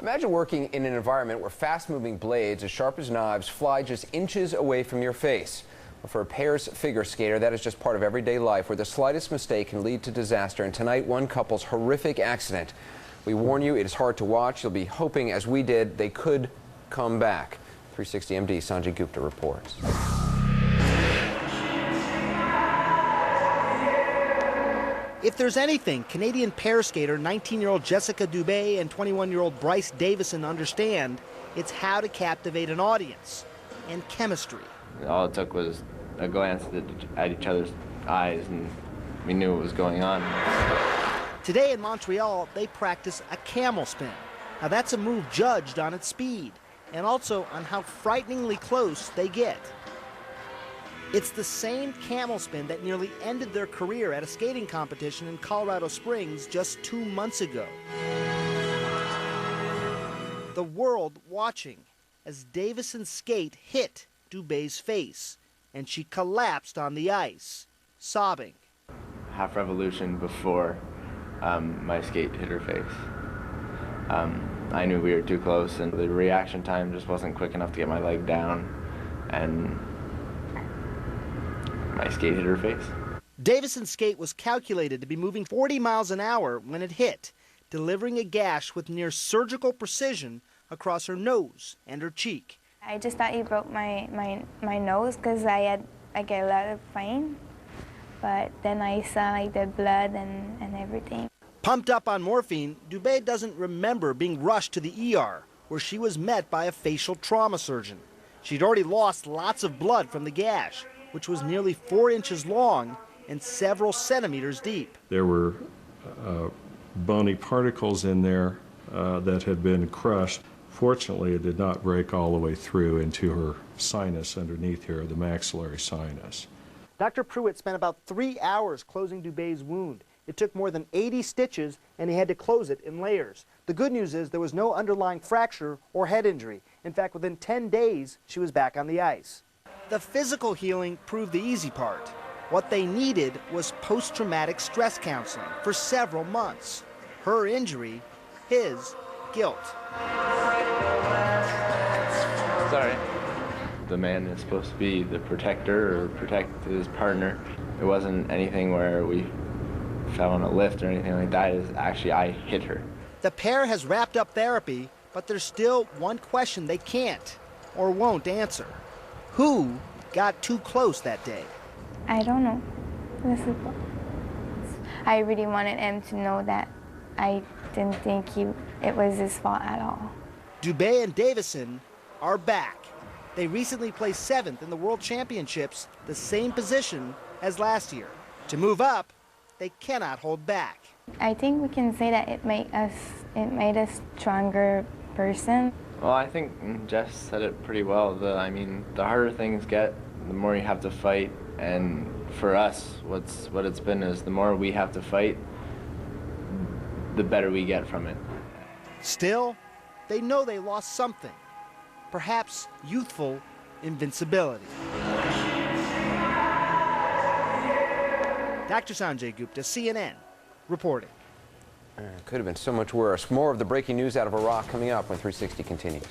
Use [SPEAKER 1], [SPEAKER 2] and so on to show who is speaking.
[SPEAKER 1] Imagine working in an environment where fast-moving blades as sharp as knives fly just inches away from your face. But for a pairs figure skater, that is just part of everyday life where the slightest mistake can lead to disaster. And tonight, one couple's horrific accident. We warn you, it is hard to watch. You'll be hoping, as we did, they could come back. 360 MD Sanjay Gupta reports.
[SPEAKER 2] If there's anything Canadian pair skater 19-year-old Jessica Dube and 21-year-old Bryce Davison understand, it's how to captivate an audience and chemistry.
[SPEAKER 3] All it took was a glance at each other's eyes and we knew what was going on.
[SPEAKER 2] Today in Montreal, they practice a camel spin. Now that's a move judged on its speed and also on how frighteningly close they get. It's the same camel spin that nearly ended their career at a skating competition in Colorado Springs just 2 months ago. The world watching as Davison's skate hit Dube's face, and she collapsed on the ice, sobbing.
[SPEAKER 3] Half revolution before my skate hit her face. I knew we were too close, and the reaction time just wasn't quick enough to get my leg down, and my skate hit her face.
[SPEAKER 2] Davison's skate was calculated to be moving 40 miles an hour when it hit, delivering a gash with near surgical precision across her nose and her cheek.
[SPEAKER 4] I just thought he broke my nose because I get a lot of pain, but then I saw like the blood and everything.
[SPEAKER 2] Pumped up on morphine, Dube doesn't remember being rushed to the ER, where she was met by a facial trauma surgeon. She'd already lost lots of blood from the gash, which was nearly 4 inches long and several centimeters deep.
[SPEAKER 5] There were bony particles in there that had been crushed. Fortunately, it did not break all the way through into her sinus underneath here, the maxillary sinus.
[SPEAKER 2] Dr. Pruitt spent about 3 hours closing Dube's wound. It took more than 80 stitches, and he had to close it in layers. The good news is there was no underlying fracture or head injury. In fact, within 10 days, she was back on the ice. The physical healing proved the easy part. What they needed was post-traumatic stress counseling for several months. Her injury, his guilt.
[SPEAKER 3] Sorry. The man is supposed to be the protector or protect his partner. It wasn't anything where we fell on a lift or anything like that. It's actually I hit her.
[SPEAKER 2] The pair has wrapped up therapy, but there's still one question they can't or won't answer. Who got too close that day?
[SPEAKER 4] I don't know. I really wanted him to know that I didn't think it was his fault at all.
[SPEAKER 2] Dube and Davison are back. They recently placed 7th in the World Championships, the same position as last year. To move up, they cannot hold back.
[SPEAKER 4] I think we can say that it made us stronger person.
[SPEAKER 3] Well, I think Jess said it pretty well. The harder things get, the more you have to fight. And for us, what it's been is the more we have to fight, the better we get from it. Still,
[SPEAKER 2] They know they lost something, perhaps youthful invincibility. Dr. Sanjay Gupta, CNN, reporting.
[SPEAKER 1] Could have been so much worse. More of the breaking news out of Iraq coming up when 360 continues.